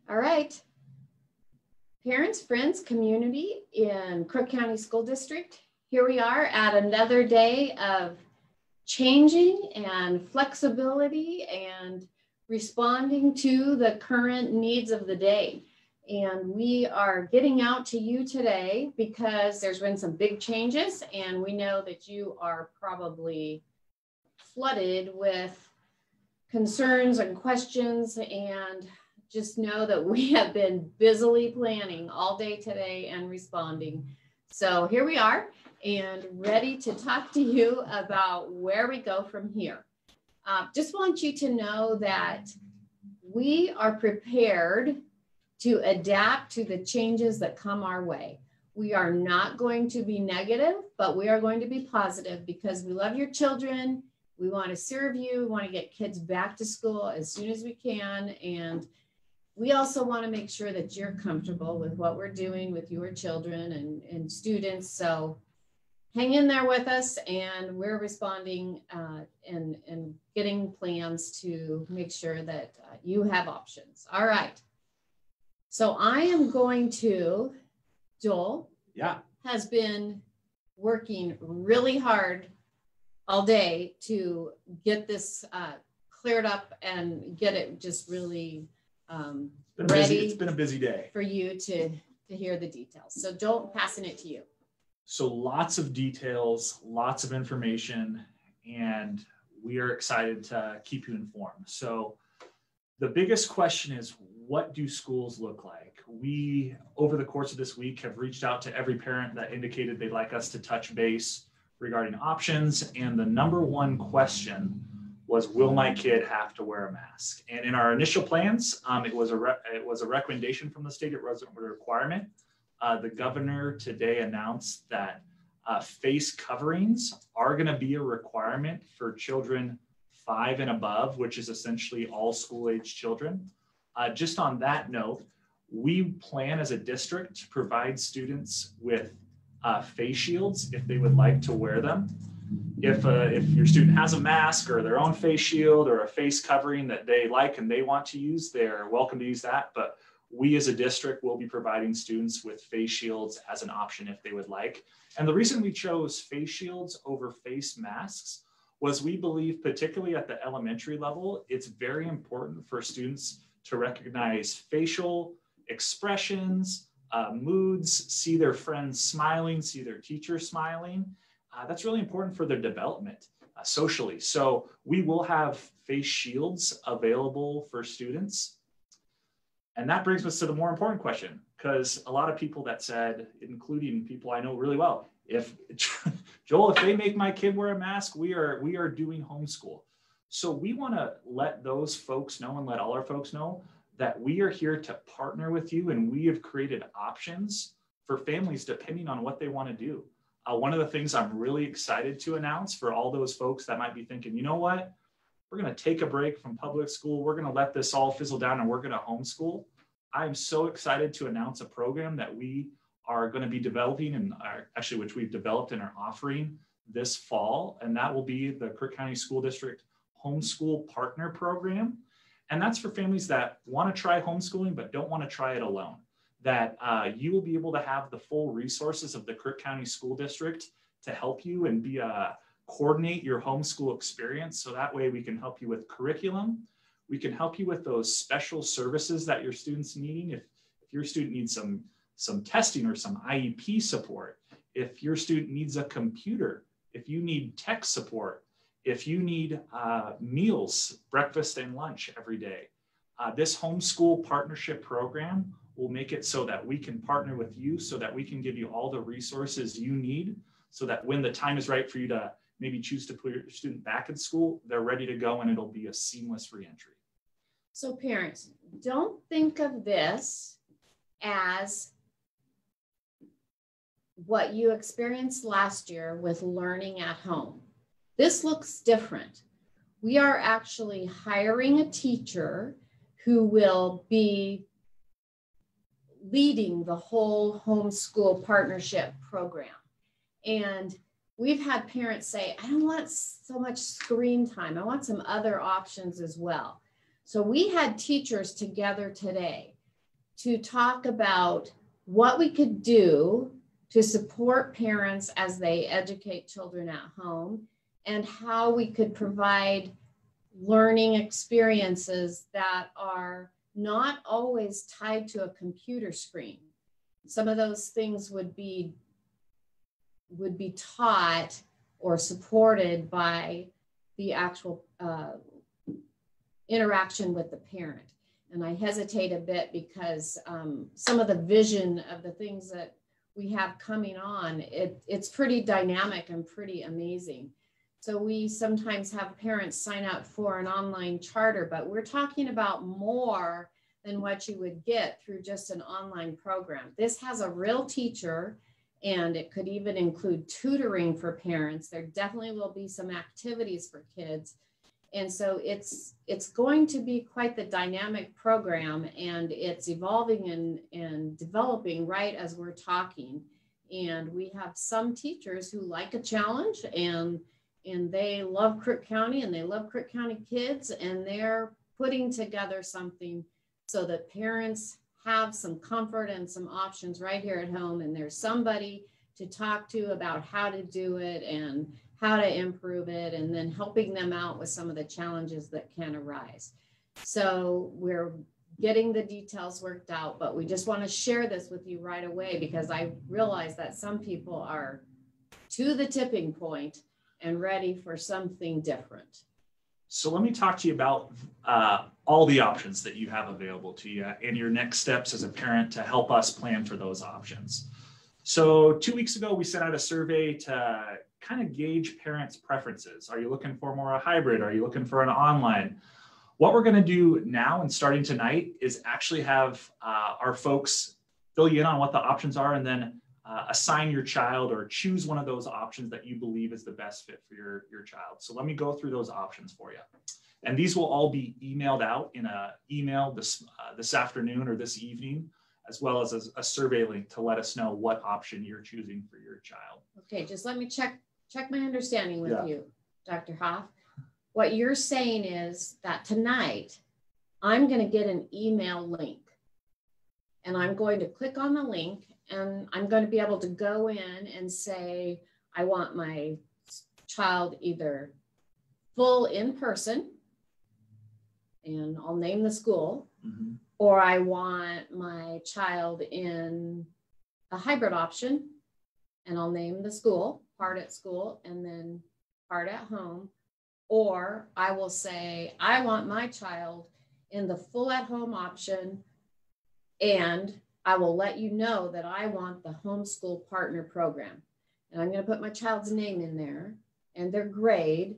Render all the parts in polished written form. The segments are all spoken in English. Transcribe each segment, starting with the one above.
All right. Parents, friends, community in Crook County School District. Here we are at another day of changing and flexibility and responding to the current needs of the day. And we are getting out to you today because there's been some big changes, and we know that you are probably flooded with concerns and questions, and just know that we have been busily planning all day today and responding. So here we are and ready to talk to you about where we go from here. Just want you to know that we are prepared to adapt to the changes that come our way. We are not going to be negative, but we are going to be positive because we love your children. We want to serve you. We want to get kids back to school as soon as we can. And we also want to make sure that you're comfortable with what we're doing with your children and students. So hang in there with us, and we're responding and getting plans to make sure that you have options. All right. So I am going to, Joel has been working really hard all day to get this cleared up and get it just really ready. It's been a busy day for you to hear the details. So Joel, passing it to you. So lots of details, lots of information, and we are excited to keep you informed. So the biggest question is, what do schools look like? We, over the course of this week, have reached out to every parent that indicated they'd like us to touch base regarding options. And the number one question was, will my kid have to wear a mask? And in our initial plans, it was a recommendation from the state. It wasn't a requirement. The governor today announced that face coverings are going to be a requirement for children 5 and above, which is essentially all school-age children. Just on that note, we plan as a district to provide students with face shields if they would like to wear them. If your student has a mask or their own face shield or a face covering that they like and they want to use, they're welcome to use that. But we as a district will be providing students with face shields as an option if they would like. And the reason we chose face shields over face masks was we believe, particularly at the elementary level, it's very important for students to recognize facial expressions, moods, see their friends smiling, see their teacher smiling. That's really important for their development socially. So we will have face shields available for students. And that brings us to the more important question, because a lot of people that said, including people I know really well, if Joel, if they make my kid wear a mask, we are doing homeschool. So we want to let those folks know and let all our folks know that we are here to partner with you, and we have created options for families depending on what they want to do. One of the things I'm really excited to announce for all those folks that might be thinking, you know what, we're going to take a break from public school, we're going to let this all fizzle down and we're going to homeschool. I'm so excited to announce a program that we are going to be developing, and actually which we've developed and are offering this fall, and that will be the Crook County School District Homeschool Partner Program. And that's for families that want to try homeschooling but don't want to try it alone. That you will be able to have the full resources of the Crook County School District to help you and coordinate your homeschool experience. So that way we can help you with curriculum. We can help you with those special services that your student's needing. If your student needs some testing or some IEP support, if your student needs a computer, if you need tech support, if you need meals, breakfast and lunch every day. This homeschool partnership program will make it so that we can partner with you, so that we can give you all the resources you need, so that when the time is right for you to maybe choose to put your student back in school, they're ready to go and it'll be a seamless reentry. So parents, don't think of this as what you experienced last year with learning at home. This looks different. We are actually hiring a teacher who will be leading the whole homeschool partnership program. And we've had parents say, I don't want so much screen time. I want some other options as well. So we had teachers together today to talk about what we could do to support parents as they educate children at home, and how we could provide learning experiences that are not always tied to a computer screen. Some of those things would be taught or supported by the actual interaction with the parent. And I hesitate a bit because some of the vision of the things that we have coming on, it's pretty dynamic and pretty amazing. So we sometimes have parents sign up for an online charter, but we're talking about more than what you would get through just an online program. This has a real teacher, and it could even include tutoring for parents. There definitely will be some activities for kids. And so it's going to be quite the dynamic program, and it's evolving and developing right as we're talking. And we have some teachers who like a challenge, and they love Crook County, and they love Crook County kids, and they're putting together something so that parents have some comfort and some options right here at home, and there's somebody to talk to about how to do it and how to improve it, and then helping them out with some of the challenges that can arise. So we're getting the details worked out, but we just want to share this with you right away, because I realize that some people are to the tipping point and ready for something different. So let me talk to you about all the options that you have available to you and your next steps as a parent to help us plan for those options. So 2 weeks ago, we sent out a survey to kind of gauge parents' preferences. Are you looking for more a hybrid? Are you looking for an online? What we're going to do now and starting tonight is actually have our folks fill you in on what the options are, and then assign your child or choose one of those options that you believe is the best fit for your child. So let me go through those options for you. And these will all be emailed out in an email this afternoon or this evening, as well as a survey link to let us know what option you're choosing for your child. Okay, just let me check my understanding with you, Dr. Hoff. What you're saying is that tonight, I'm going to get an email link, and I'm going to click on the link, and I'm going to be able to go in and say, I want my child either full in person, and I'll name the school, or I want my child in a hybrid option, and I'll name the school, part at school, and then part at home. Or I will say, I want my child in the full at home option, and I will let you know that I want the homeschool partner program. And I'm going to put my child's name in there and their grade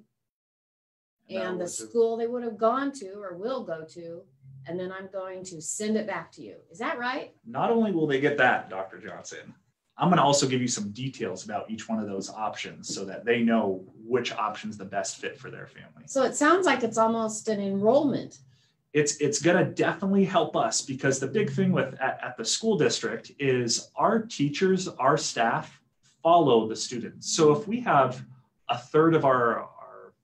and the school they would have gone to or will go to. And then I'm going to send it back to you. Is that right? Not only will they get that, Dr. Johnson, I'm going to also give you some details about each one of those options so that they know which option's the best fit for their family. So it sounds like it's almost an enrollment. It's going to definitely help us, because the big thing at the school district is our teachers, our staff follow the students. So if we have a third of our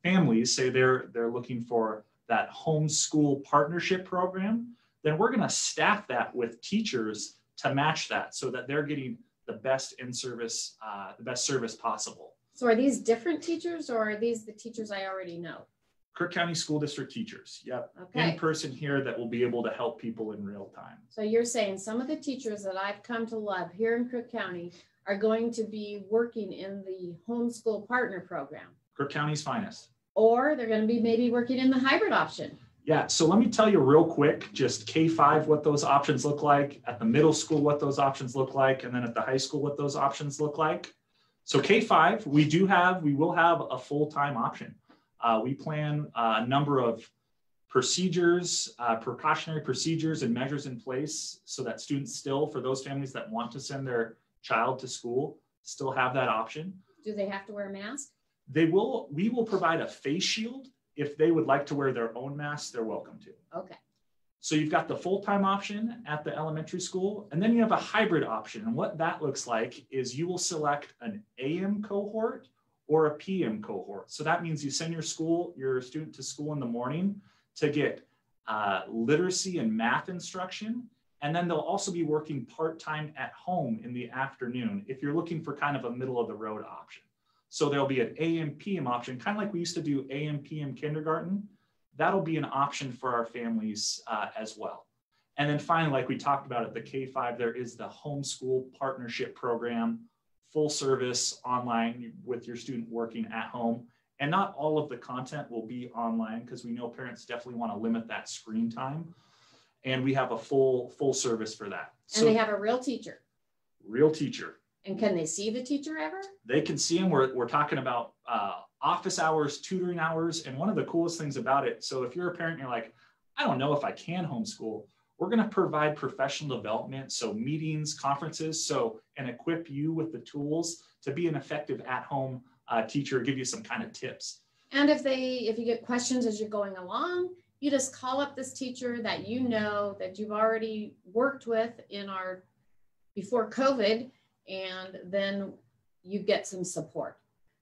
families say they're looking for that homeschool partnership program, then we're going to staff that with teachers to match that so that they're getting the best service possible. So are these different teachers, or are these the teachers I already know? Crook County School District teachers, yep. Okay. In person here that will be able to help people in real time. So you're saying some of the teachers that I've come to love here in Crook County are going to be working in the homeschool partner program. Crook County's finest. Or they're going to be maybe working in the hybrid option. Yeah, so let me tell you real quick, just K-5, what those options look like, at the middle school, what those options look like, and then at the high school, what those options look like. So K-5, we will have a full-time option. We plan a number of procedures, precautionary procedures and measures in place so that students still, for those families that want to send their child to school, still have that option. Do they have to wear a mask? We will provide a face shield. If they would like to wear their own mask, they're welcome to. Okay. So you've got the full-time option at the elementary school, and then you have a hybrid option. And what that looks like is you will select an AM cohort or a PM cohort. So that means you send your student to school in the morning to get literacy and math instruction, And then they'll also be working part-time at home in the afternoon if you're looking for kind of a middle of the road option. So there'll be an AM PM option, kind of like we used to do AM PM kindergarten. That'll be an option for our families as well. And then finally, like we talked about at the K-5, there is the homeschool partnership program, full service online with your student working at home. And not all of the content will be online because we know parents definitely want to limit that screen time. And we have a full service for that. And they have a real teacher. Real teacher. And can they see the teacher ever? They can see them. We're talking about office hours, tutoring hours. And one of the coolest things about it, so if you're a parent and you're like, I don't know if I can homeschool, we're going to provide professional development. So meetings, conferences, and equip you with the tools to be an effective at-home teacher, give you some kind of tips. And if you get questions as you're going along, you just call up this teacher that you know that you've already worked with before COVID, and then you get some support.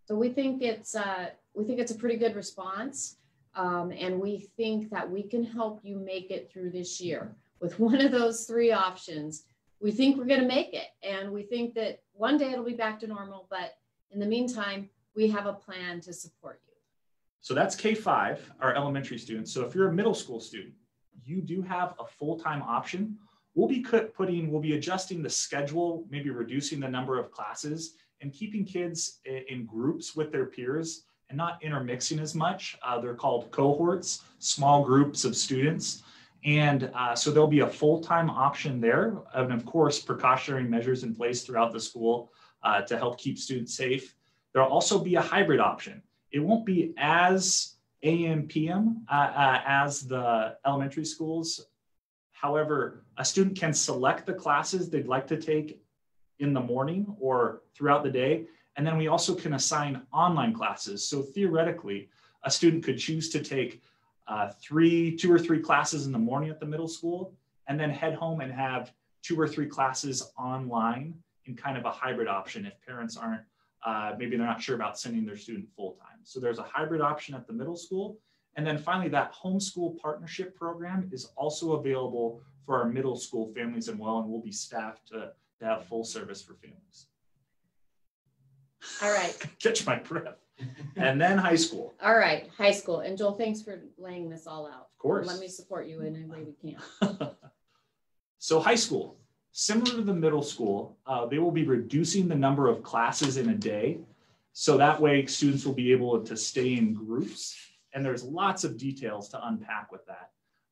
So we think it's a pretty good response, and we think that we can help you make it through this year with one of those three options. We think we're going to make it, and we think that one day it'll be back to normal, but in the meantime, we have a plan to support you. So that's K-5, our elementary students. So if you're a middle school student, you do have a full-time option. We'll be adjusting the schedule, maybe reducing the number of classes and keeping kids in groups with their peers and not intermixing as much. They're called cohorts, small groups of students. And so there'll be a full-time option there. And of course, precautionary measures in place throughout the school to help keep students safe. There'll also be a hybrid option. It won't be as AM, PM as the elementary schools. However, a student can select the classes they'd like to take in the morning or throughout the day. And then we also can assign online classes. So theoretically, a student could choose to take 2 or 3 classes in the morning at the middle school, and then head home and have 2 or 3 classes online in kind of a hybrid option if parents aren't, maybe they're not sure about sending their student full-time. So there's a hybrid option at the middle school. And then finally, that homeschool partnership program is also available for our middle school families and we'll be staffed to have full service for families. All right. Catch my breath. And then high school. All right, high school. And Joel, thanks for laying this all out. Of course. Let me support you in any way we can. So high school, similar to the middle school, they will be reducing the number of classes in a day. So that way students will be able to stay in groups. And there's lots of details to unpack with that.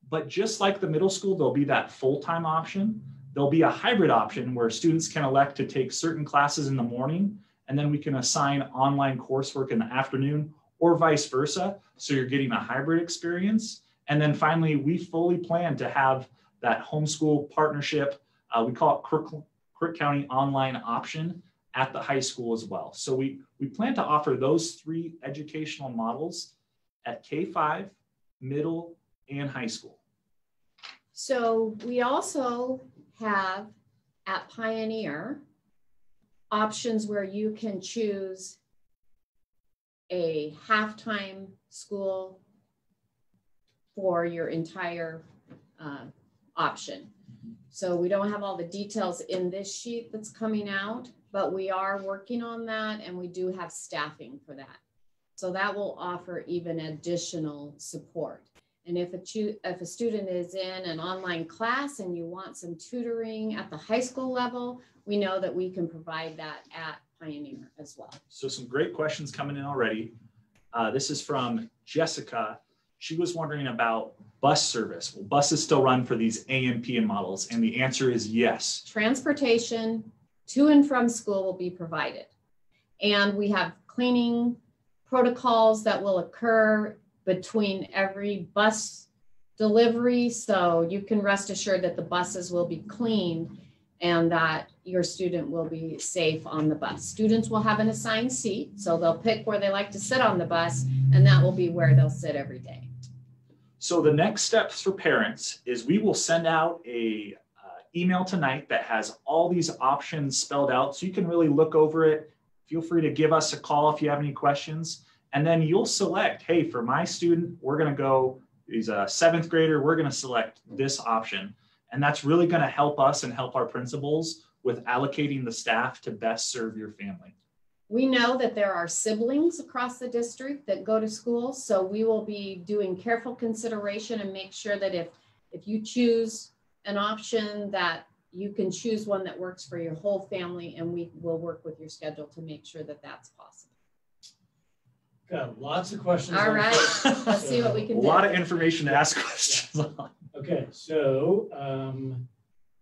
But just like the middle school, there'll be that full-time option. There'll be a hybrid option where students can elect to take certain classes in the morning, and then we can assign online coursework in the afternoon or vice versa. So you're getting a hybrid experience. And then finally, we fully plan to have that homeschool partnership. We call it Crook County online option at the high school as well. So we plan to offer those 3 educational models at K-5, middle, and high school. So we also have at Pioneer options where you can choose a halftime school for your entire option. So we don't have all the details in this sheet that's coming out, but we are working on that, and we do have staffing for that. So that will offer even additional support. And if a student is in an online class and you want some tutoring at the high school level, we know that we can provide that at Pioneer as well. So some great questions coming in already. This is from Jessica. She was wondering about bus service. Will buses still run for these AM, PM models? And the answer is yes. Transportation to and from school will be provided. And we have cleaning protocols that will occur between every bus delivery. So you can rest assured that the buses will be cleaned and that your student will be safe on the bus. Students will have an assigned seat, so they'll pick where they like to sit on the bus, and that will be where they'll sit every day. So the next steps for parents is we will send out a email tonight that has all these options spelled out, so you can really look over it. Feel free to give us a call if you have any questions. And then you'll select, hey, for my student, we're going to go, he's a 7th grader, we're going to select this option. And that's really going to help us and help our principals with allocating the staff to best serve your family. We know that there are siblings across the district that go to school, so we will be doing careful consideration and make sure that if you choose an option, that you can choose one that works for your whole family, and we will work with your schedule to make sure that that's possible. Got lots of questions. All right, let's see what we can do. A lot of information to ask questions on. Okay, so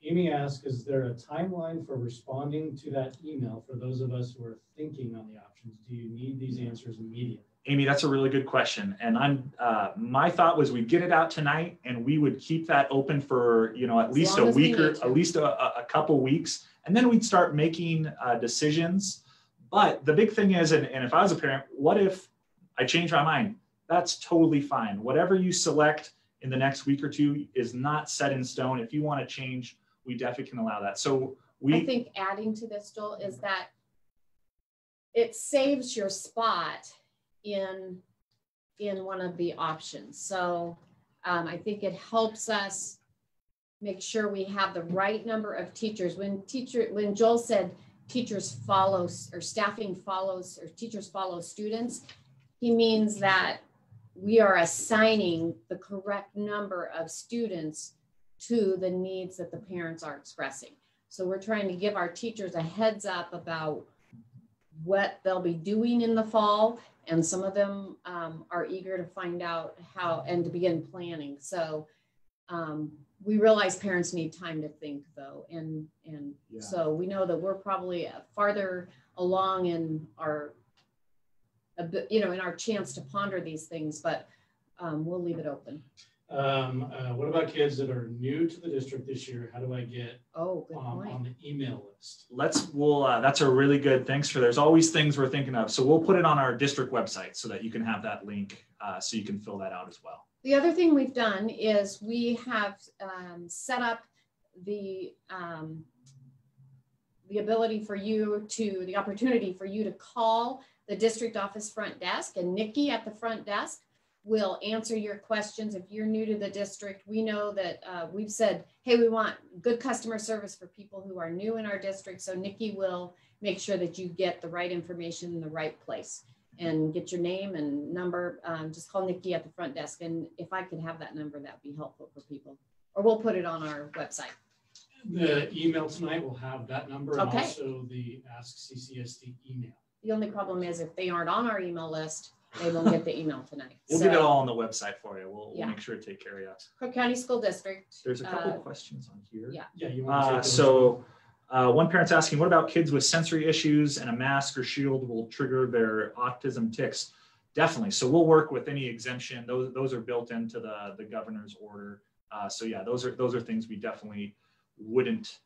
Amy asked, is there a timeline for responding to that email for those of us who are thinking on the options? Do you need these answers immediately? Amy, that's a really good question. And my thought was we'd get it out tonight and we would keep that open for, at least a week or at least a couple weeks. And then we'd start making decisions. But the big thing is, and if I was a parent, what if I change my mind? That's totally fine. Whatever you select in the next week or two is not set in stone. If you want to change, we definitely can allow that. So I think adding to this, Joel, is that it saves your spot in one of the options. So I think it helps us make sure we have the right number of teachers. When Joel said teachers follow, or staffing follows, or teachers follow students, he means that we are assigning the correct number of students to the needs that the parents are expressing. So we're trying to give our teachers a heads up about what they'll be doing in the fall. And some of them are eager to find out how and to begin planning. So we realize parents need time to think though. And so we know that we're probably farther along in our, in our chance to ponder these things, but we'll leave it open. What about kids that are new to the district this year? How do I get on the email list? That's a really good, thanks for, there's always things we're thinking of. So we'll put it on our district website so that you can have that link so you can fill that out as well. The other thing we've done is we have set up the ability for you to, the opportunity for you to call the district office front desk, and Nikki at the front desk will answer your questions. If you're new to the district, we know that we've said, hey, we want good customer service for people who are new in our district. So Nikki will make sure that you get the right information in the right place and get your name and number. Just call Nikki at the front desk. And if I could have that number, that'd be helpful for people. Or we'll put it on our website. The email tonight will have that number and also the Ask CCSD email. The only problem is if they aren't on our email list, they won't get the email tonight. We'll get it all on the website for you. We'll make sure to take care of you. Cook County School District. There's a couple of questions on here. Yeah. You want to so one parent's asking, what about kids with sensory issues and a mask or shield will trigger their autism tics? Definitely. So we'll work with any exemption. Those are built into the governor's order. So yeah, those are things we definitely wouldn't.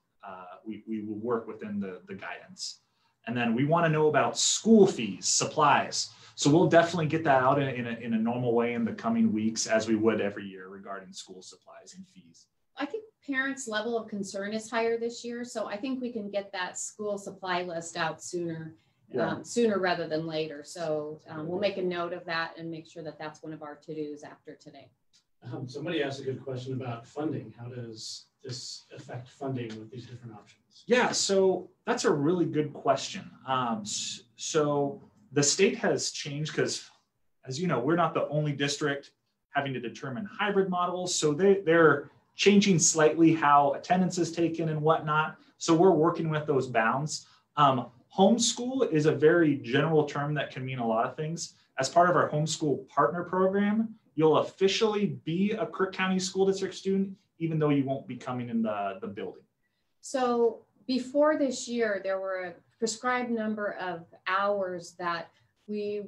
We will work within the guidance. And then we want to know about school fees, supplies. So we'll definitely get that out in a normal way in the coming weeks, as we would every year regarding school supplies and fees. I think parents' level of concern is higher this year. So I think we can get that school supply list out sooner rather than later. So we'll make a note of that and make sure that that's one of our to-dos after today. Somebody asked a good question about funding. How does this affect funding with these different options? Yeah, so that's a really good question. So the state has changed because, as you know, we're not the only district having to determine hybrid models. So they're changing slightly how attendance is taken and whatnot. So we're working with those bounds. Homeschool is a very general term that can mean a lot of things. As part of our homeschool partner program, you'll officially be a Crook County School District student, even though you won't be coming in the building. So before this year, there were a prescribed number of hours that we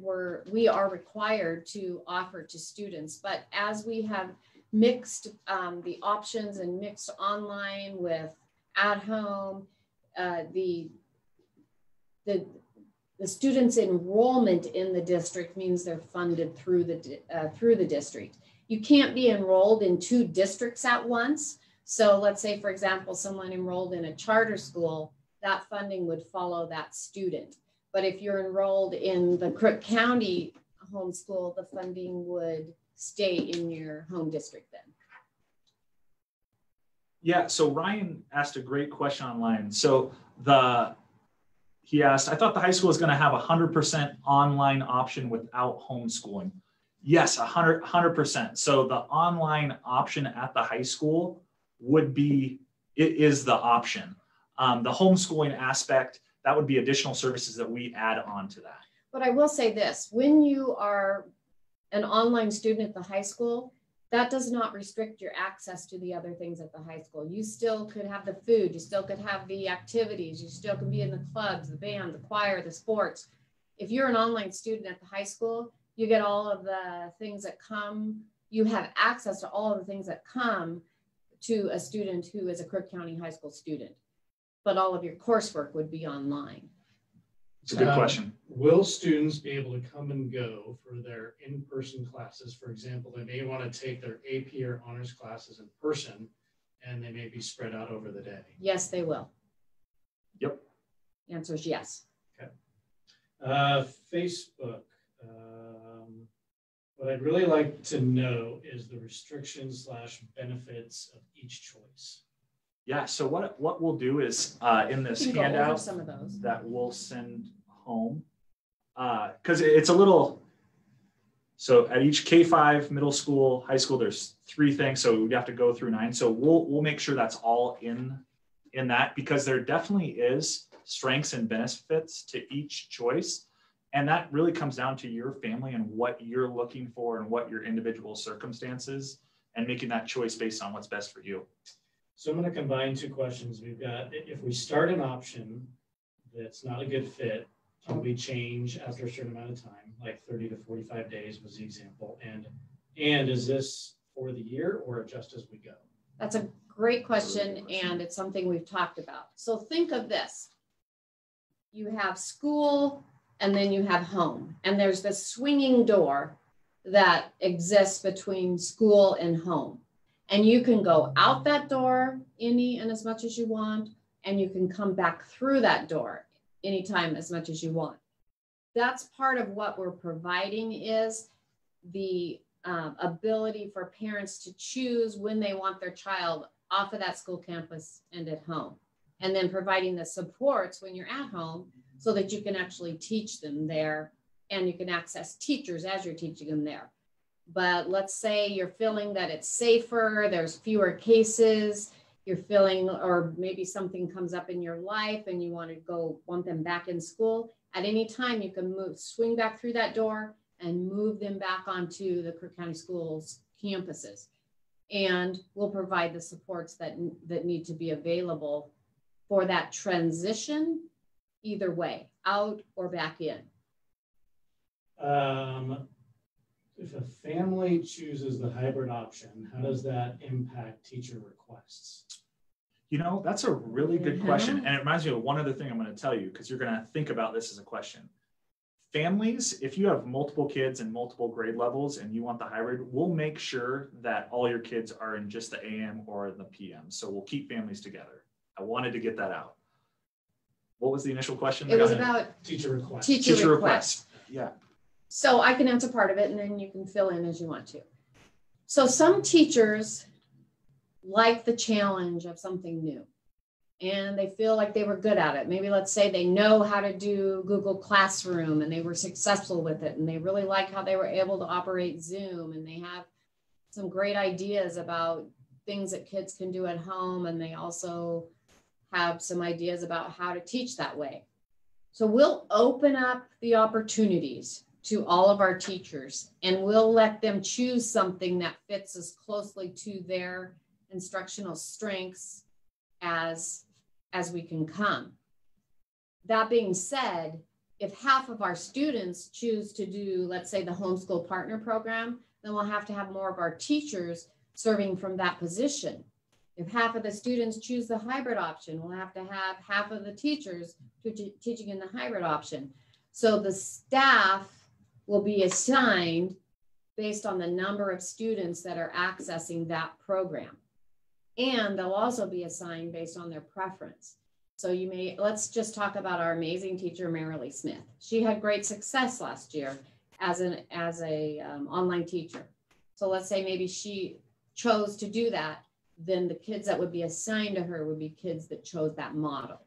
are required to offer to students. But as we have mixed the options and mixed online with at home, the students' enrollment in the district means they're funded through the district. You can't be enrolled in two districts at once. So let's say, for example, someone enrolled in a charter school, that funding would follow that student. But if you're enrolled in the Crook County homeschool, the funding would stay in your home district then. Yeah, so Ryan asked a great question online. So he asked, I thought the high school was going to have 100% online option without homeschooling. Yes, 100%. So the online option at the high school it is the option. The homeschooling aspect, that would be additional services that we add on to that. But I will say this, when you are an online student at the high school, that does not restrict your access to the other things at the high school. You still could have the food, you still could have the activities, you still can be in the clubs, the band, the choir, the sports. If you're an online student at the high school, you get all of the things that come, you have access to all of the things that come to a student who is a Crook County High School student. But all of your coursework would be online. It's a good question. Will students be able to come and go for their in-person classes? For example, they may want to take their AP or honors classes in person, and they may be spread out over the day. Yes, they will. Yep. The answer is yes. Okay. Facebook. What I'd really like to know is the restrictions / benefits of each choice. Yeah, so what we'll do is in this handout some of those that we'll send home, because it's a little, so at each K-5, middle school, high school, there's 3 things, so we have to go through 9. So we'll make sure that's all in that, because there definitely is strengths and benefits to each choice. And that really comes down to your family and what you're looking for and what your individual circumstances, and making that choice based on what's best for you. So I'm going to combine 2 questions. We've got, if we start an option that's not a good fit, can we change after a certain amount of time, like 30 to 45 days was the example? And is this for the year or adjust as we go? That's a great question, and it's something we've talked about. So think of this. You have school, and then you have home. And there's this swinging door that exists between school and home. And you can go out that door any and as much as you want, and you can come back through that door anytime as much as you want. That's part of what we're providing, is the ability for parents to choose when they want their child off of that school campus and at home. And then providing the supports when you're at home so that you can actually teach them there, and you can access teachers as you're teaching them there. But let's say you're feeling that it's safer, there's fewer cases, you're feeling, or maybe something comes up in your life and you want them back in school. At any time, you can swing back through that door and move them back onto the Crook County Schools campuses. And we'll provide the supports that need to be available for that transition, either way, out or back in. If a family chooses the hybrid option, how does that impact teacher requests? You know, that's a really good question. And it reminds me of one other thing I'm going to tell you, because you're going to think about this as a question. Families, if you have multiple kids and multiple grade levels and you want the hybrid, we'll make sure that all your kids are in just the AM or the PM. So we'll keep families together. I wanted to get that out. What was the initial question? It was about teacher requests. Teacher requests. Yeah. So I can answer part of it, and then you can fill in as you want to. So some teachers like the challenge of something new, and they feel like they were good at it. Maybe let's say they know how to do Google Classroom and they were successful with it, and they really like how they were able to operate Zoom, and they have some great ideas about things that kids can do at home, and they also have some ideas about how to teach that way. So we'll open up the opportunities to all of our teachers, and we'll let them choose something that fits as closely to their instructional strengths as we can come. That being said, if half of our students choose to do, let's say, the homeschool partner program, then we'll have to have more of our teachers serving from that position. If half of the students choose the hybrid option, we'll have to have half of the teachers teaching in the hybrid option. So the staff will be assigned based on the number of students that are accessing that program. And they'll also be assigned based on their preference. So let's just talk about our amazing teacher, Marilee Smith. She had great success last year as a online teacher. So let's say maybe she chose to do that. then the kids that would be assigned to her would be kids that chose that model.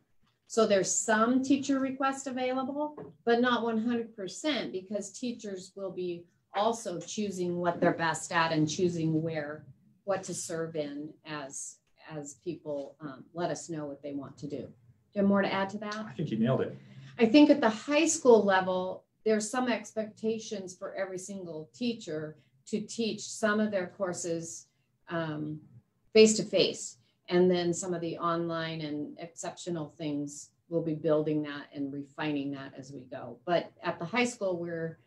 So there's some teacher requests available, but not 100%, because teachers will be also choosing what they're best at and choosing what to serve in as people let us know what they want to do. Do you have more to add to that? I think you nailed it. I think at the high school level, there's some expectations for every single teacher to teach some of their courses face-to-face. And then some of the online and exceptional things, we'll be building that and refining that as we go. But at the high school, where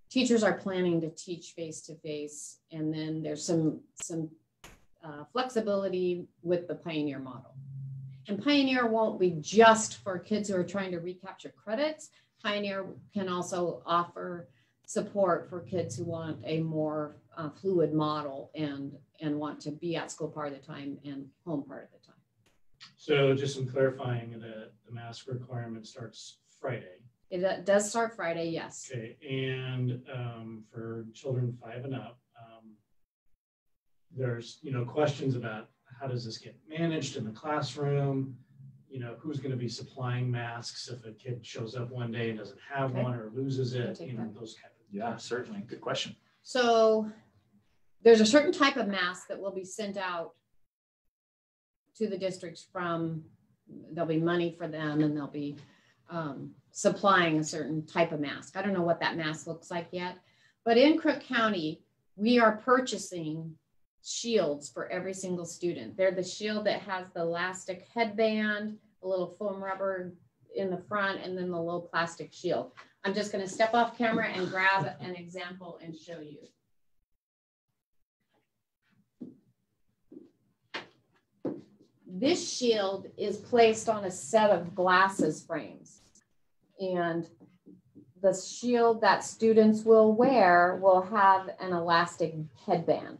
teachers are planning to teach face-to-face, and then there's some flexibility with the Pioneer model. And Pioneer won't be just for kids who are trying to recapture credits. Pioneer can also offer support for kids who want a more fluid model and want to be at school part of the time and home part of the time. So just some clarifying, the mask requirement starts Friday. It does start Friday, yes. Okay, and for children 5 and up, there's questions about how does this get managed in the classroom? Who's going to be supplying masks if a kid shows up one day and doesn't have one or loses it? Those kind of. Yeah, certainly. Good question. So there's a certain type of mask that will be sent out to the districts there'll be money for them, and they'll be supplying a certain type of mask. I don't know what that mask looks like yet, but in Crook County, we are purchasing shields for every single student. They're the shield that has the elastic headband, a little foam rubber in the front, and then the low plastic shield. I'm just going to step off camera and grab an example and show you. This shield is placed on a set of glasses frames, and the shield that students will wear will have an elastic headband.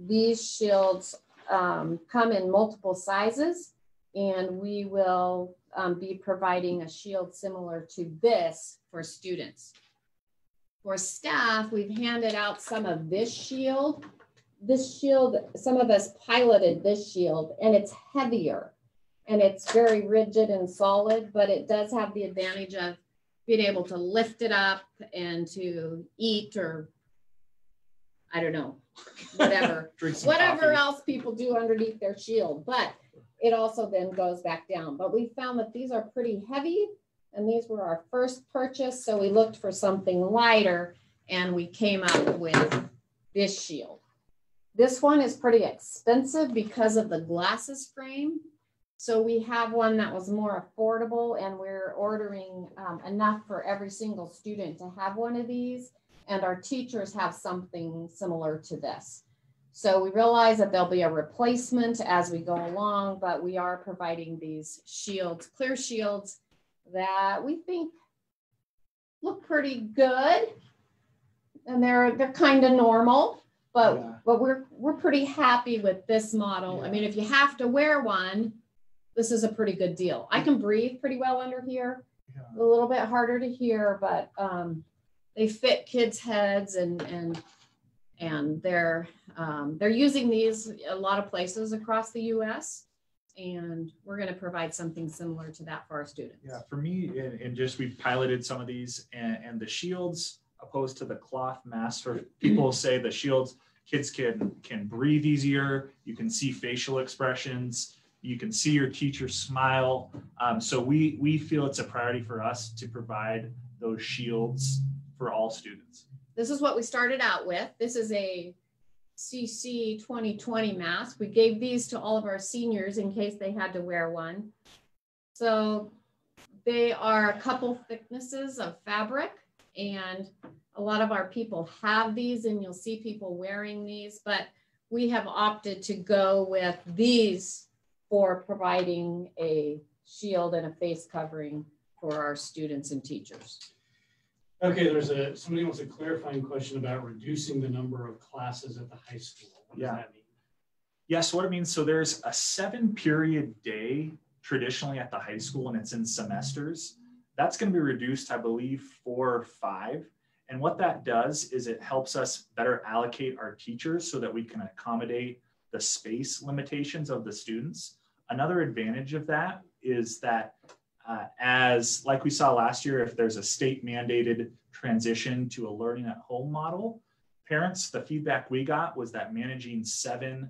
These shields come in multiple sizes, and we will be providing a shield similar to this for students. For staff, we've handed out some of this shield. This shield, some of us piloted this shield, and it's heavier, and it's very rigid and solid, but it does have the advantage of being able to lift it up and to eat, or I don't know, whatever else people do underneath their shield. But it also then goes back down. But we found that these are pretty heavy, and these were our first purchase. So we looked for something lighter, and we came up with this shield. This one is pretty expensive because of the glasses frame. So we have one that was more affordable, and we're ordering enough for every single student to have one of these. And our teachers have something similar to this. So we realize that there'll be a replacement as we go along, but we are providing these shields, clear shields, that we think look pretty good. And they're kind of normal, but we're pretty happy with this model. Yeah. I mean, if you have to wear one, this is a pretty good deal. I can breathe pretty well under here. Yeah. A little bit harder to hear, but they fit kids' heads, and they're using these a lot of places across the U.S. And we're going to provide something similar to that for our students. Yeah, for me, and just we've piloted some of these, and the shields opposed to the cloth masks. For people say the shields, kids can breathe easier. You can see facial expressions. You can see your teacher smile. So we feel it's a priority for us to provide those shields for all students. This is what we started out with. This is a CC 2020 mask. We gave these to all of our seniors in case they had to wear one. So they are a couple thicknesses of fabric, and a lot of our people have these, and you'll see people wearing these, but we have opted to go with these for providing a shield and a face covering for our students and teachers. Okay, somebody wants a clarifying question about reducing the number of classes at the high school. What does that mean? Yes, what it means, so there's a 7-period day traditionally at the high school, and it's in semesters. That's going to be reduced, I believe, 4 or 5. And what that does is it helps us better allocate our teachers so that we can accommodate the space limitations of the students. Another advantage of that is that as like we saw last year, if there's a state mandated transition to a learning at home model, parents, the feedback we got was that managing 7-8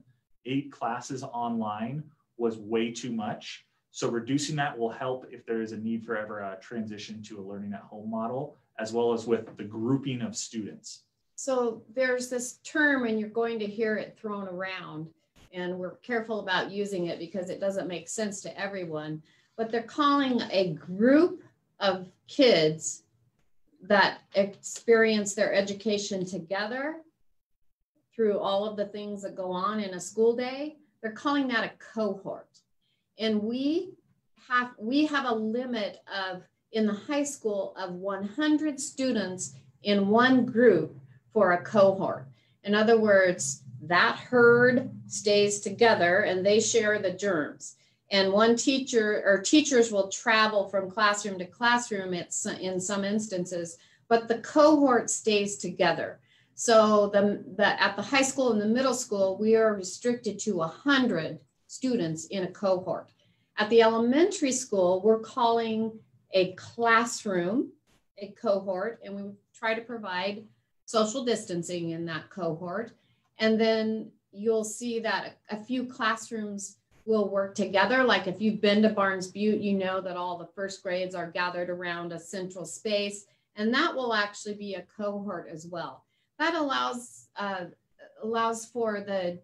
classes online was way too much. So reducing that will help if there is a need for ever a transition to a learning at home model, as well as with the grouping of students. So there's this term, and you're going to hear it thrown around, and we're careful about using it because it doesn't make sense to everyone, but they're calling a group of kids that experience their education together through all of the things that go on in a school day. They're calling that a cohort. And we have a limit of, in the high school, of 100 students in one group for a cohort. In other words, that herd stays together and they share the germs. And one teacher or teachers will travel from classroom to classroom in some instances, but the cohort stays together. So at the high school and the middle school, we are restricted to 100 students in a cohort. At the elementary school, we're calling a classroom a cohort, and we try to provide social distancing in that cohort. And then you'll see that a few classrooms will work together. Like if you've been to Barnes Butte, you know that all the first grades are gathered around a central space, and that will actually be a cohort as well. That allows for the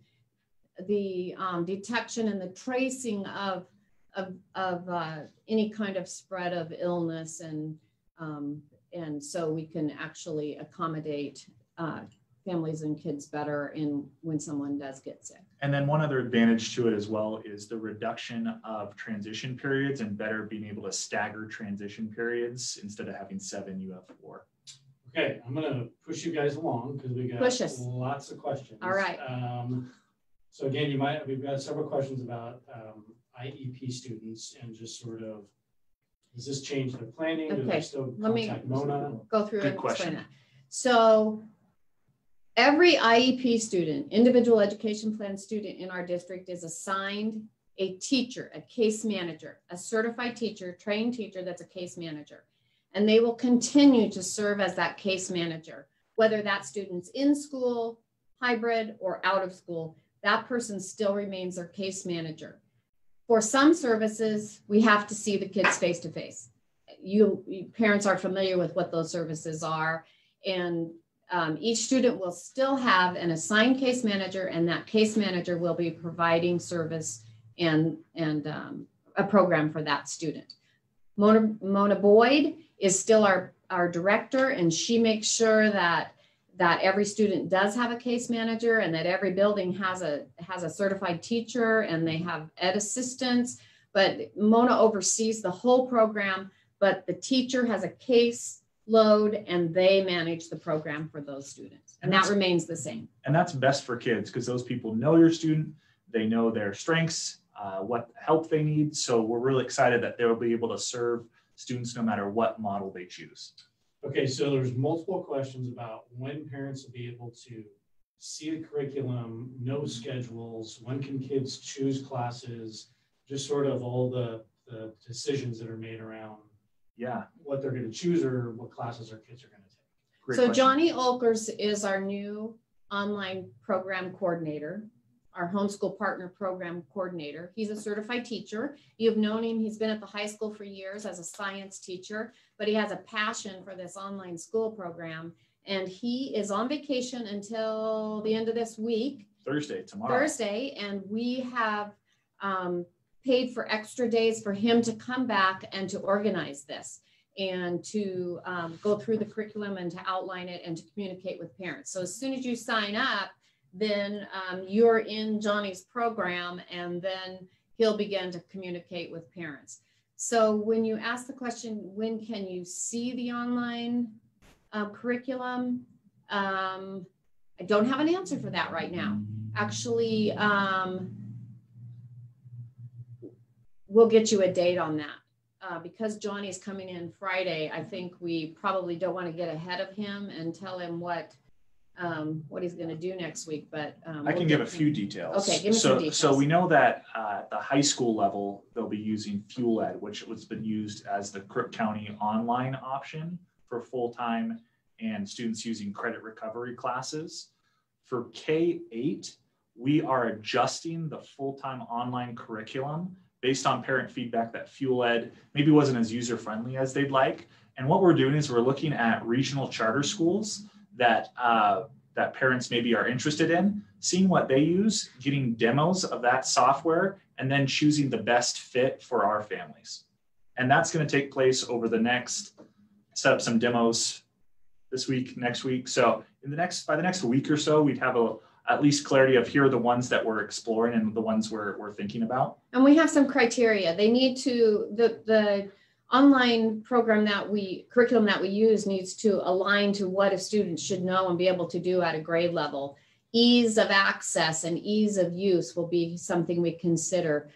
detection and the tracing of any kind of spread of illness, and so we can actually accommodate families and kids better when someone does get sick. And then one other advantage to it as well is the reduction of transition periods and better being able to stagger transition periods. Instead of having 7, you have 4. Okay, I'm going to push you guys along because we got lots of questions. All right. So again, we've got several questions about IEP students and just sort of, does this change their planning? Okay. Do they still contact Mona? Go through Good and question. explain that. So every IEP student, individual education plan student in our district, is assigned a teacher, a case manager, a certified teacher, trained teacher that's a case manager. And they will continue to serve as that case manager, whether that student's in school, hybrid, or out of school. That person still remains their case manager. For some services, we have to see the kids face to face. You parents are familiar with what those services are, and each student will still have an assigned case manager, and that case manager will be providing service and a program for that student. Mona Boyd is still our director, and she makes sure that every student does have a case manager, and that every building has a certified teacher, and they have ed assistants. But Mona oversees the whole program, but the teacher has a case load and they manage the program for those students. And that remains the same. And that's best for kids because those people know your student, they know their strengths, what help they need. So we're really excited that they'll be able to serve students no matter what model they choose. Okay, so there's multiple questions about when parents will be able to see the curriculum, know schedules, when can kids choose classes, just sort of all the decisions that are made around what they're going to choose or what classes our kids are going to take. Great so question. Johnny Ochres is our new online program coordinator, our homeschool partner program coordinator. He's a certified teacher. You've known him. He's been at the high school for years as a science teacher, but he has a passion for this online school program. And he is on vacation until the end of this week. Tomorrow. Thursday. And we have paid for extra days for him to come back and to organize this and to go through the curriculum and to outline it and to communicate with parents. So as soon as you sign up, then you're in Johnny's program, and then he'll begin to communicate with parents. So when you ask the question, when can you see the online curriculum? I don't have an answer for that right now. Actually, we'll get you a date on that. Because Johnny's coming in Friday, I think we probably don't want to get ahead of him and tell him what what he's going to do next week, but I can give a few details. Okay, give me some details. So we know that at the high school level, they'll be using Fuel Ed, which has been used as the Crook County online option for full-time and students using credit recovery classes. For K-8, we are adjusting the full-time online curriculum based on parent feedback that Fuel Ed maybe wasn't as user-friendly as they'd like. And what we're doing is we're looking at regional charter schools that that parents maybe are interested in, seeing what they use, getting demos of that software, and then choosing the best fit for our families. And that's going to take place over the next, set up some demos this week, next week. So by the next week or so, we'd have at least clarity of here are the ones that we're exploring and the ones we're thinking about. And we have some criteria. They need to, the online curriculum that we use needs to align to what a student should know and be able to do at a grade level. Ease of access and ease of use will be something we consider.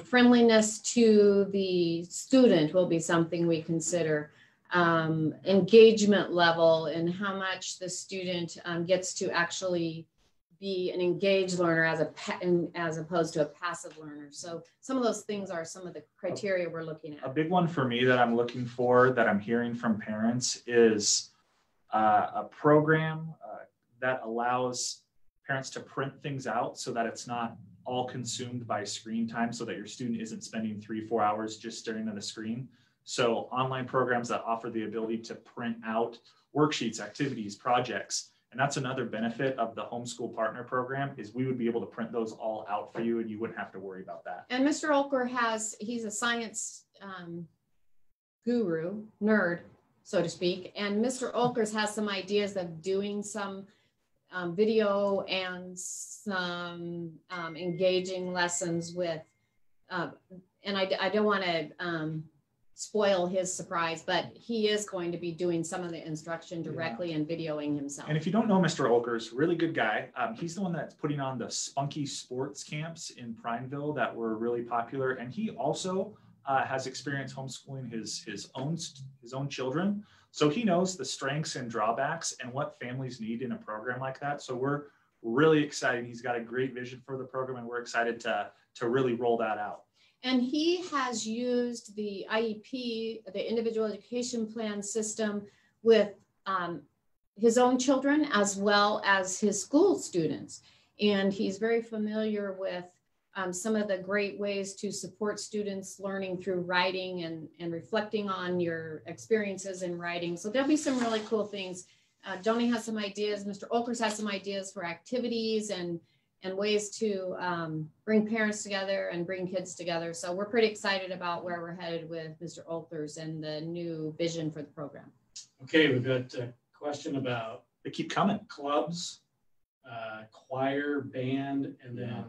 Friendliness to the student will be something we consider. Engagement level and how much the student gets to actually be an engaged learner as opposed to a passive learner. So some of those things are some of the criteria we're looking at. A big one for me that I'm looking for, that I'm hearing from parents, is a program that allows parents to print things out so that it's not all consumed by screen time, so that your student isn't spending 3-4 hours just staring at a screen. So online programs that offer the ability to print out worksheets, activities, projects. And that's another benefit of the homeschool partner program, is we would be able to print those all out for you and you wouldn't have to worry about that. And Mr. Ochres he's a science guru, nerd, so to speak. And Mr. Ochres has some ideas of doing some video and some engaging lessons with, and I don't want to spoil his surprise, but he is going to be doing some of the instruction directly and videoing himself. And if you don't know Mr. Ochres, really good guy. He's the one that's putting on the Spunky Sports camps in Prineville that were really popular. And he also has experience homeschooling his own children. So he knows the strengths and drawbacks and what families need in a program like that. So we're really excited. He's got a great vision for the program, and we're excited to really roll that out. And he has used the IEP, the individual education plan system, with his own children as well as his school students. And he's very familiar with some of the great ways to support students learning through writing and reflecting on your experiences in writing. So there'll be some really cool things. Joni has some ideas. Mr. Ochres has some ideas for activities and ways to bring parents together and bring kids together. So we're pretty excited about where we're headed with Mr. Ochres and the new vision for the program. Okay, we've got a question about, they keep coming, clubs, choir, band, and then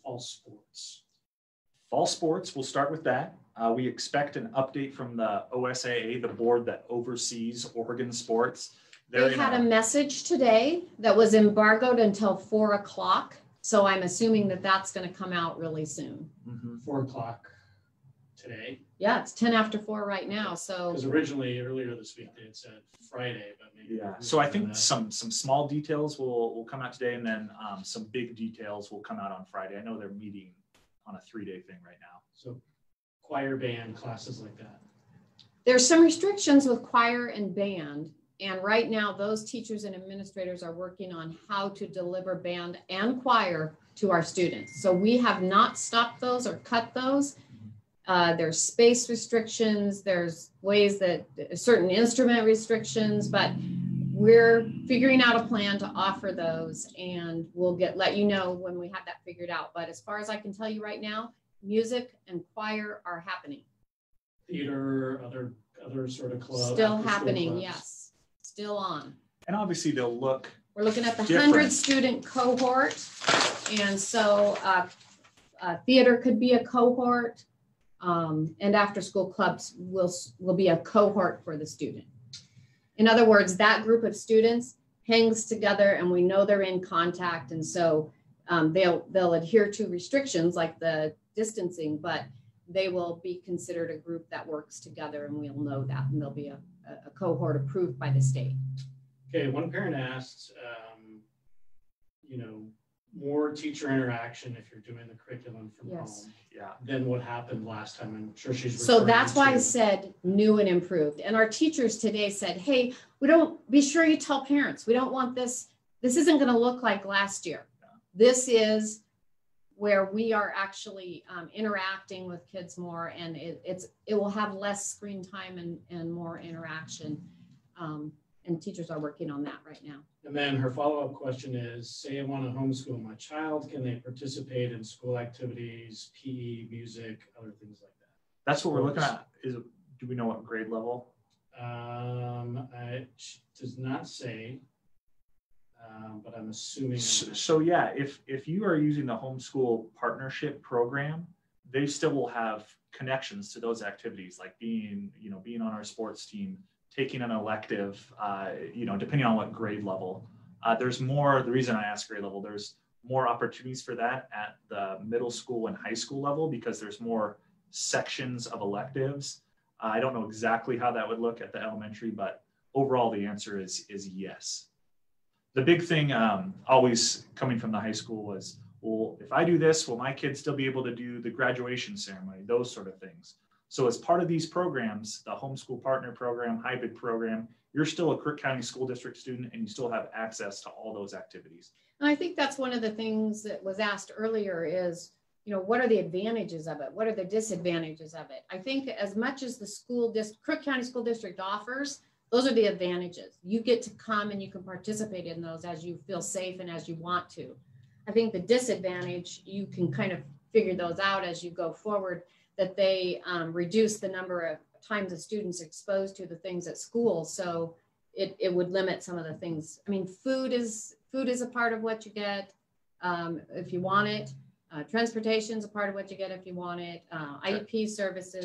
fall sports. Fall sports, we'll start with that. We expect an update from the OSAA, the board that oversees Oregon sports. They had a message today that was embargoed until 4 o'clock. So I'm assuming that that's going to come out really soon. 4 o'clock today. Yeah, it's 10 after 4 right now. So because originally earlier this week they had said Friday, but maybe. Yeah. So I think some small details will come out today, and then some big details will come out on Friday. I know they're meeting on a 3-day thing right now. So choir, band, classes like that. There's some restrictions with choir and band. And right now, those teachers and administrators are working on how to deliver band and choir to our students. So we have not stopped those or cut those. There's space restrictions. There's ways that certain instrument restrictions, but we're figuring out a plan to offer those, and we'll let you know when we have that figured out. But as far as I can tell you right now, music and choir are happening. Theater, other sort of clubs. Still happening, yes. Still on. And obviously we're looking at the 100 student cohort. And so theater could be a cohort, and after school clubs will be a cohort for the student. In other words, that group of students hangs together and we know they're in contact. And so they'll adhere to restrictions like the distancing, but they will be considered a group that works together, and we'll know that, and there'll be a cohort approved by the state. Okay, one parent asked, more teacher interaction if you're doing the curriculum from Yes. home Yeah. than what happened last time. I'm sure she's So that's why I to- said new and improved. And our teachers today said, hey, be sure you tell parents, we don't want this isn't going to look like last year. This is where we are actually interacting with kids more, and it will have less screen time and more interaction. And teachers are working on that right now. And then her follow-up question is, say I want to homeschool my child, can they participate in school activities, PE, music, other things like that? That's what we're looking at. Do we know what grade level? It does not say, but I'm assuming. So yeah, if you are using the homeschool partnership program, they still will have connections to those activities, like being on our sports team, taking an elective, depending on what grade level. There's more, the reason I ask grade level, there's more opportunities for that at the middle school and high school level because there's more sections of electives. I don't know exactly how that would look at the elementary, but overall the answer is yes. The big thing always coming from the high school was, well, if I do this, will my kids still be able to do the graduation ceremony, those sort of things. So as part of these programs, the homeschool partner program, hybrid program, you're still a Crook County School District student and you still have access to all those activities. And I think that's one of the things that was asked earlier is, what are the advantages of it? What are the disadvantages of it? I think as much as the Crook County School District offers, those are the advantages. You get to come and you can participate in those as you feel safe and as you want to. I think the disadvantage, you can kind of figure those out as you go forward, that they reduce the number of times the students exposed to the things at school. So it would limit some of the things. I mean, food is a part of what you get if you want it. Transportation is a part of what you get if you want it. IEP services,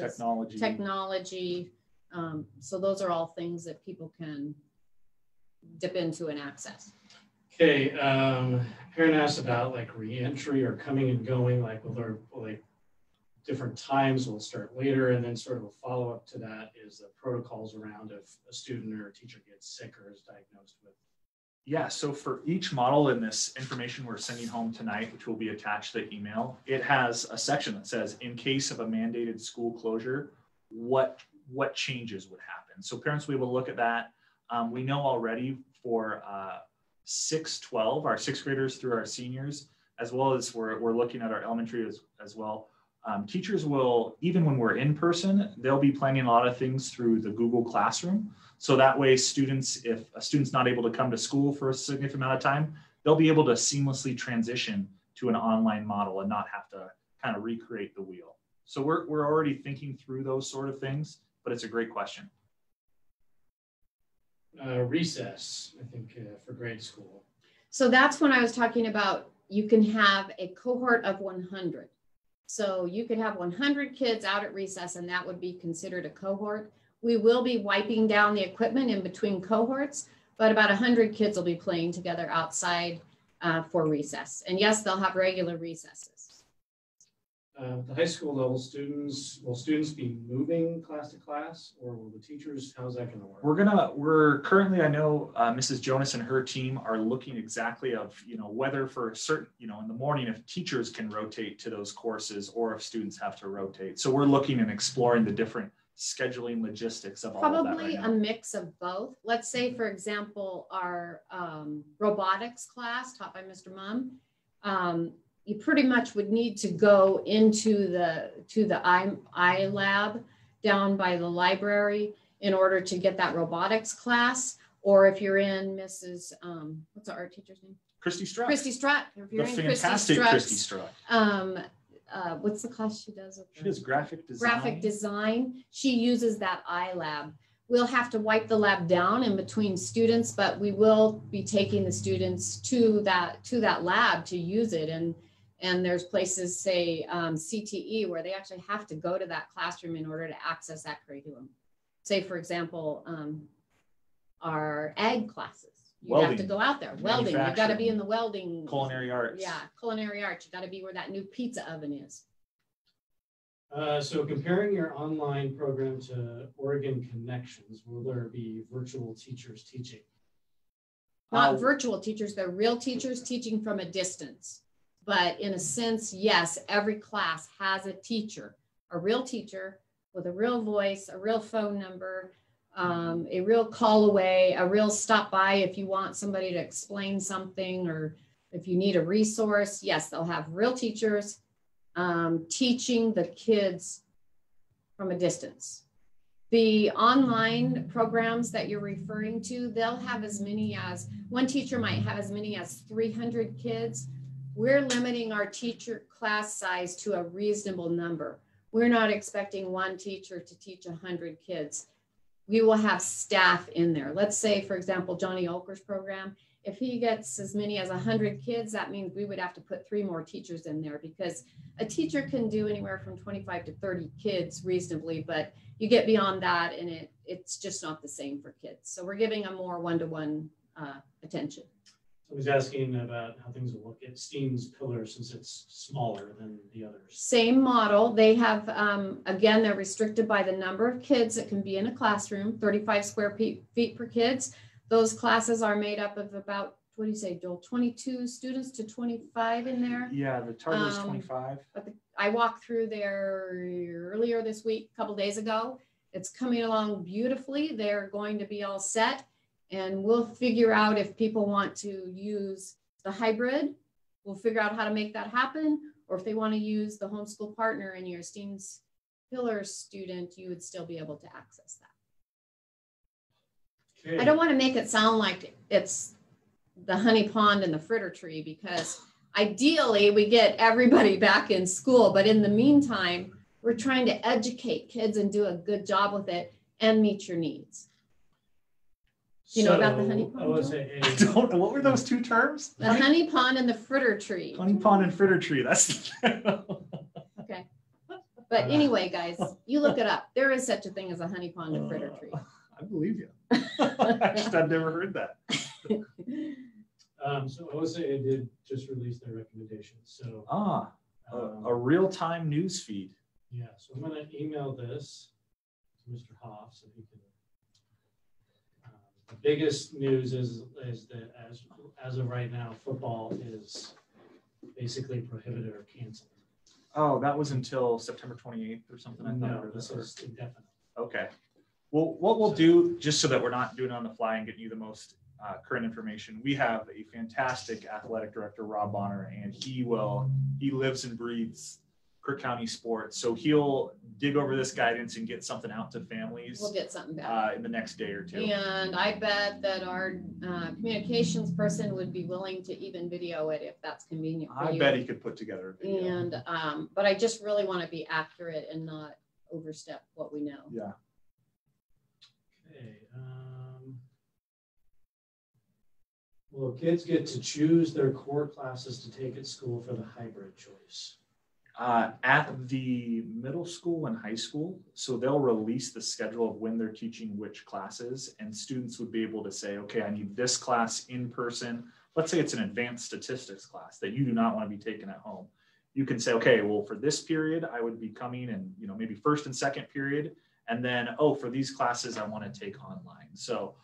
technology. So those are all things that people can dip into and access. Okay, parent asked about like re-entry or coming and going, like will different times will start later, and then sort of a follow-up to that is the protocols around if a student or a teacher gets sick or is diagnosed with. Yeah, so for each model in this information we're sending home tonight, which will be attached to the email, it has a section that says, in case of a mandated school closure, what changes would happen. So parents will be able to look at that. We know already for 6-12, our sixth graders through our seniors, as well as we're looking at our elementary as well. Teachers will, even when we're in person, they'll be planning a lot of things through the Google Classroom. So that way students, if a student's not able to come to school for a significant amount of time, they'll be able to seamlessly transition to an online model and not have to kind of recreate the wheel. So we're already thinking through those sort of things, but it's a great question. Recess, I think, for grade school. So that's when I was talking about, you can have a cohort of 100. So you could have 100 kids out at recess and that would be considered a cohort. We will be wiping down the equipment in between cohorts, but about 100 kids will be playing together outside for recess. And yes, they'll have regular recesses. The high school level students, will students be moving class to class, or will the teachers, how's that gonna work? We're currently, I know Mrs. Jonas and her team are looking exactly of, whether for certain, in the morning, if teachers can rotate to those courses or if students have to rotate. So we're looking and exploring the different scheduling logistics of all of that right now. Probably a mix of both. Let's say, for example, our robotics class taught by Mr. Mum, you pretty much would need to go into the iLab down by the library in order to get that robotics class. Or if you're in Mrs. What's our art teacher's name? Christy Strutt. Christy Strutt. If you're the in fantastic Christy Strutt. What's the class she does? She does graphic design. Graphic design. She uses that iLab. We'll have to wipe the lab down in between students, but we will be taking the students to that lab to use it. And there's places, say CTE, where they actually have to go to that classroom in order to access that curriculum. Say, for example, our ag classes. You have to go out there. Welding, you got to be in the welding. Culinary arts. Yeah, culinary arts. You got to be where that new pizza oven is. So comparing your online program to Oregon Connections, will there be virtual teachers teaching? Not virtual teachers, they're real teachers teaching from a distance. But in a sense, yes, every class has a teacher, a real teacher with a real voice, a real phone number, a real call away, a real stop by if you want somebody to explain something or if you need a resource. Yes, they'll have real teachers teaching the kids from a distance. The online programs that you're referring to, they'll have as many as, one teacher might have as many as 300 kids. We're limiting our teacher class size to a reasonable number. We're not expecting one teacher to teach 100 kids. We will have staff in there. Let's say, for example, Johnny Ochres program, if he gets as many as 100 kids, that means we would have to put 3 more teachers in there, because a teacher can do anywhere from 25 to 30 kids reasonably, but you get beyond that and it's just not the same for kids. So we're giving a more one-to-one attention. I was asking about how things will look at Steen's pillar since it's smaller than the others. Same model. They have, again, they're restricted by the number of kids that can be in a classroom, 35 square feet per kids. Those classes are made up of about, what do you say, Joel, 22 students to 25 in there? Yeah, the target is 25. But I walked through there earlier this week, a couple days ago. It's coming along beautifully. They're going to be all set. And we'll figure out if people want to use the hybrid. We'll figure out how to make that happen. Or if they want to use the homeschool partner and you're a Steen's Pillar student, you would still be able to access that. Okay. I don't want to make it sound like it's the honey pond and the fritter tree, because ideally we get everybody back in school. But in the meantime, we're trying to educate kids and do a good job with it and meet your needs. Do you know about the honey pond? I don't know. What were those 2 terms? The honey pond and the fritter tree. Honey pond and fritter tree. That's okay. But anyway, guys, you look it up. There is such a thing as a honey pond and fritter tree. I believe you. Actually, I've never heard that. So OSAA did just release their recommendations. So a real-time news feed. Yeah. So I'm going to email this to Mr. Hoff so he can. The biggest news is that as of right now, football is basically prohibited or canceled. Oh, that was until September 28th or something? No, this is indefinite. Okay. Well, what we'll do, just so that we're not doing it on the fly and getting you the most current information, we have a fantastic athletic director, Rob Bonner, and he lives and breathes Crook County sports. So he'll dig over this guidance and get something out to families. We'll get something back in the next day or 2. And I bet that our communications person would be willing to even video it if that's convenient for you. I bet he could put together a video. And but I just really want to be accurate and not overstep what we know. Yeah. Okay. Well, kids get to choose their core classes to take at school for the hybrid choice. At the middle school and high school, so they'll release the schedule of when they're teaching which classes, and students would be able to say, okay, I need this class in person. Let's say it's an advanced statistics class that you do not want to be taking at home. You can say, okay, well, for this period, I would be coming and, maybe first and second period. And then, for these classes, I want to take online. So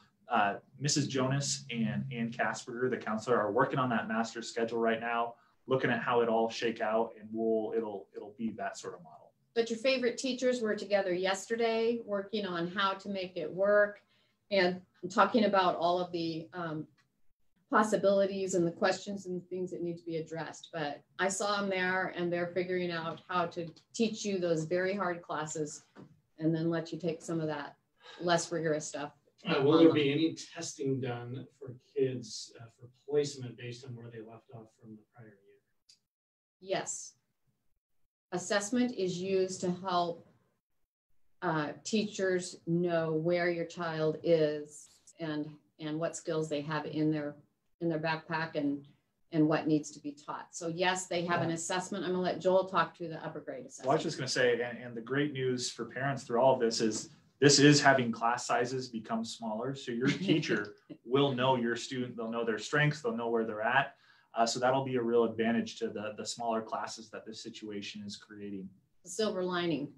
Mrs. Jonas and Ann Casperger, the counselor, are working on that master schedule right now, looking at how it all shake out, and it'll be that sort of model. But your favorite teachers were together yesterday working on how to make it work and talking about all of the possibilities and the questions and things that need to be addressed. But I saw them there, and they're figuring out how to teach you those very hard classes and then let you take some of that less rigorous stuff. Will there be any testing done for kids for placement based on where they left off from the prior year? Yes. Assessment is used to help teachers know where your child is and what skills they have in their backpack and what needs to be taught. So yes, they have an assessment. I'm gonna let Joel talk to the upper grade assessment. Well, I was just gonna say, and the great news for parents through all of this is having class sizes become smaller. So your teacher will know your student, they'll know their strengths, they'll know where they're at. So that'll be a real advantage to the smaller classes that this situation is creating. The silver lining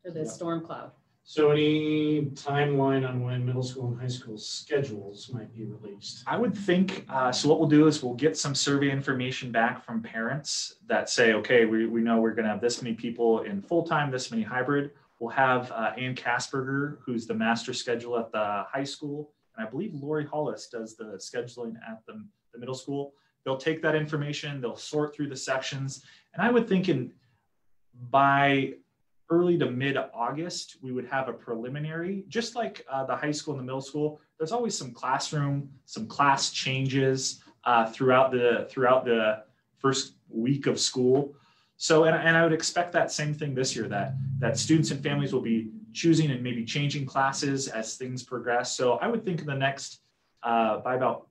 to the storm cloud. So any timeline on when middle school and high school schedules might be released? I would think, so what we'll do is we'll get some survey information back from parents that say, okay, we know we're gonna have this many people in full-time, this many hybrid. We'll have Ann Kasperger, who's the master scheduler at the high school. And I believe Lori Hollis does the scheduling at the middle school. They'll take that information, they'll sort through the sections. And I would think by early to mid-August, we would have a preliminary, just like the high school and the middle school. There's always some class changes throughout the first week of school. So, and I would expect that same thing this year, that students and families will be choosing and maybe changing classes as things progress. So I would think in the next, by about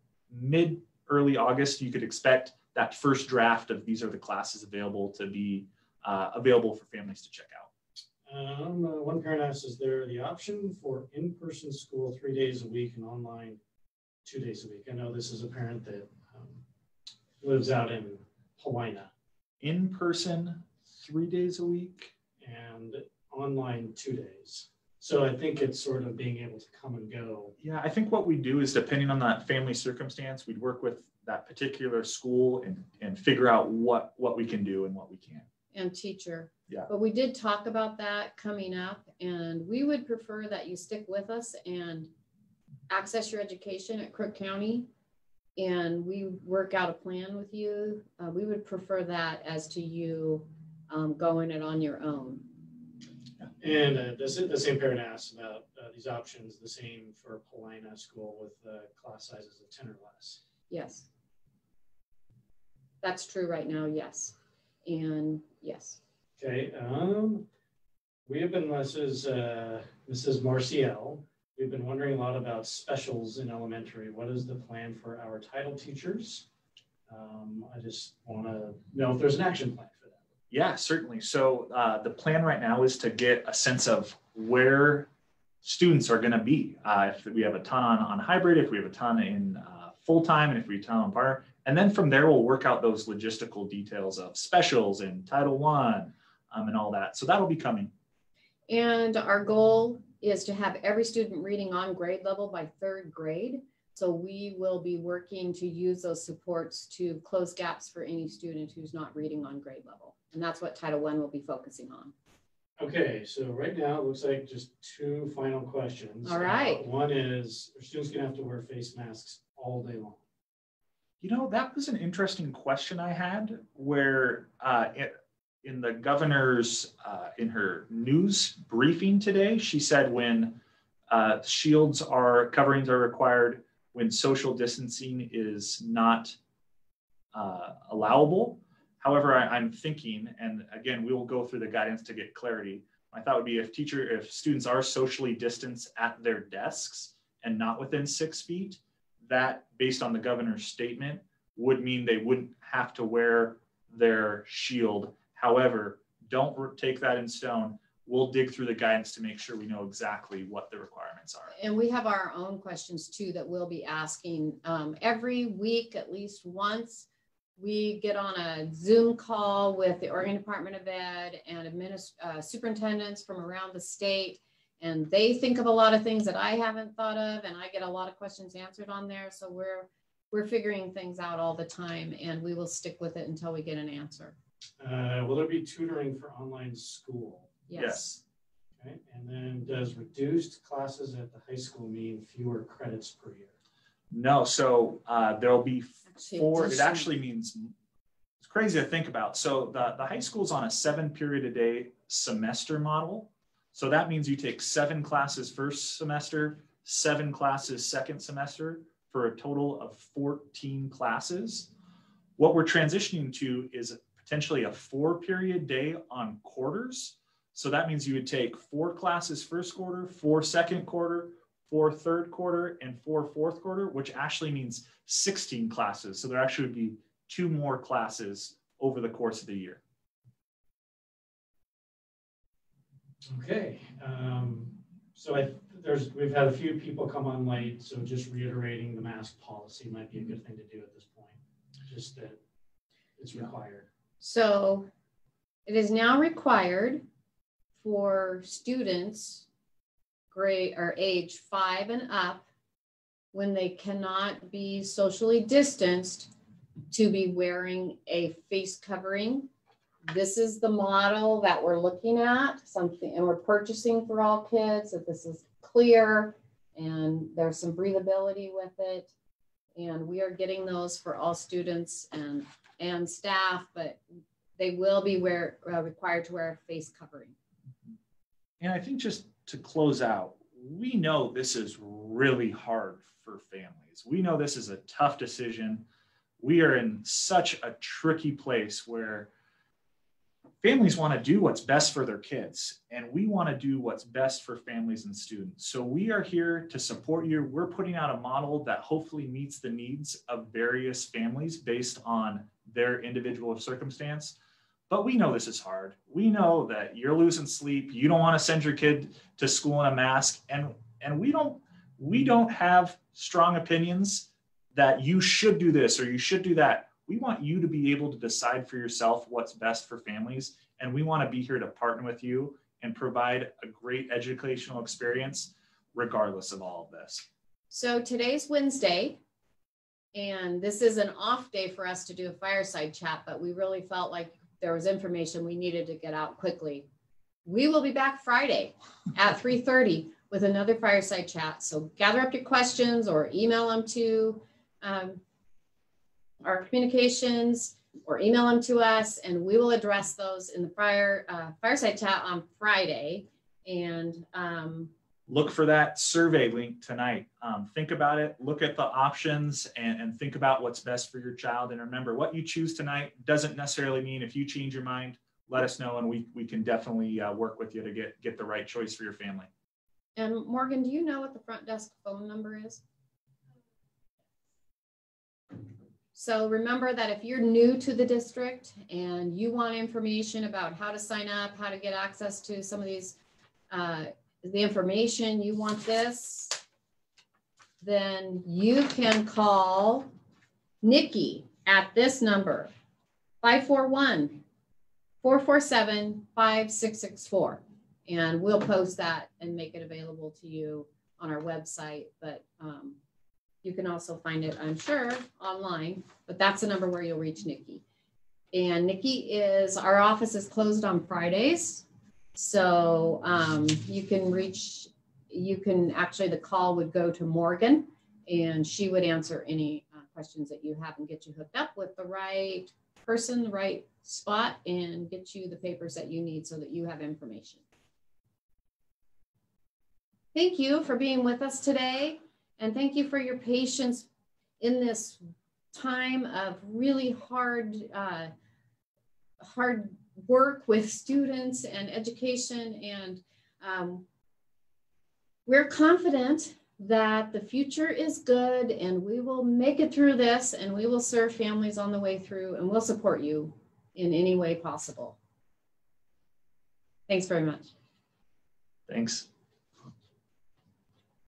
early August, you could expect that first draft of these are the classes available to be available for families to check out. One parent asks, is there the option for in-person school 3 days a week and online 2 days a week? I know this is a parent that lives out in Helena. In-person 3 days a week? And online 2 days. So I think it's sort of being able to come and go. Yeah, I think what we do is, depending on that family circumstance, we'd work with that particular school and figure out what we can do and what we can't. And teacher. Yeah. But we did talk about that coming up, and we would prefer that you stick with us and access your education at Crook County, and we work out a plan with you. We would prefer that as to you going it on your own. And the same parent asked about these options, the same for Paulina School with class sizes of 10 or less. Yes. That's true right now, yes. And yes. Okay. We have been, Mrs. Marcial, we've been wondering a lot about specials in elementary. What is the plan for our title teachers? I just want to know if there's an action plan for that. Yeah, certainly. So the plan right now is to get a sense of where students are going to be. If we have a ton on hybrid, if we have a ton in full-time, and if we have a ton on partner. And then from there, we'll work out those logistical details of specials and Title I and all that. So that'll be coming. And our goal is to have every student reading on grade level by 3rd grade. So we will be working to use those supports to close gaps for any student who's not reading on grade level. And that's what Title I will be focusing on. Okay, so right now it looks like just 2 final questions. All right. One is, are students going to have to wear face masks all day long? You know, that was an interesting question I had, where in the governor's, in her news briefing today, she said when coverings are required, when social distancing is not allowable. However, I'm thinking, and again, we will go through the guidance to get clarity. My thought would be if students are socially distanced at their desks and not within 6 feet, that, based on the governor's statement, would mean they wouldn't have to wear their shield. However, don't take that in stone. We'll dig through the guidance to make sure we know exactly what the requirements are. And we have our own questions too that we'll be asking every week, at least once. We get on a Zoom call with the Oregon Department of Ed and superintendents from around the state. And they think of a lot of things that I haven't thought of, and I get a lot of questions answered on there. So we're figuring things out all the time, and we will stick with it until we get an answer. Will there be tutoring for online school? Yes. Okay. And then does reduced classes at the high school mean fewer credits per year? No. So there'll be 4. It addition. actually means, it's crazy to think about. So the high school's on a 7-period-a-day semester model. So that means you take 7 classes first semester, 7 classes second semester, for a total of 14 classes. What we're transitioning to is potentially a 4-period day on quarters. So that means you would take 4 classes first quarter, 4 second quarter, 4 third quarter, and 4 fourth quarter, which actually means 16 classes. So there actually would be 2 more classes over the course of the year. Okay, so we've had a few people come on late, so just reiterating the mask policy might be a good thing to do at this point, just that it's required. So it is now required for students grade or age 5 and up, when they cannot be socially distanced, to be wearing a face covering. This is the model that we're looking at, something, and we're purchasing for all kids, that this is clear and there's some breathability with it. And we are getting those for all students and staff, but they will be required to wear a face covering. And I think just to close out, we know this is really hard for families. We know this is a tough decision. We are in such a tricky place where families want to do what's best for their kids, and we want to do what's best for families and students. So we are here to support you. We're putting out a model that hopefully meets the needs of various families based on their individual circumstance. But we know this is hard. We know that you're losing sleep. You don't want to send your kid to school in a mask. And we don't have strong opinions that you should do this or you should do that. We want you to be able to decide for yourself what's best for families. And we want to be here to partner with you and provide a great educational experience regardless of all of this. So today's Wednesday, and this is an off day for us to do a fireside chat, but we really felt like there was information we needed to get out quickly. We will be back Friday at 3:30 with another fireside chat. So gather up your questions or email them to our communications or email them to us, and we will address those in the fireside chat on Friday. And look for that survey link tonight. Think about it, look at the options, and think about what's best for your child. And remember, what you choose tonight doesn't necessarily mean if you change your mind, let us know, and we can definitely work with you to get the right choice for your family. And Morgan, do you know what the front desk phone number is? So remember that if you're new to the district and you want information about how to sign up, how to get access to some of these, the information, you want this, then you can call Nikki at this number, 541-447-5664. And we'll post that and make it available to you on our website. But you can also find it, I'm sure, online, but that's the number where you'll reach Nikki. And Nikki our office is closed on Fridays. So the call would go to Morgan, and she would answer any questions that you have and get you hooked up with the right person, the right spot, and get you the papers that you need so that you have information. Thank you for being with us today. And thank you for your patience in this time of really hard work with students and education. And we're confident that the future is good, and we will make it through this, and we will serve families on the way through, and we'll support you in any way possible. Thanks very much. Thanks.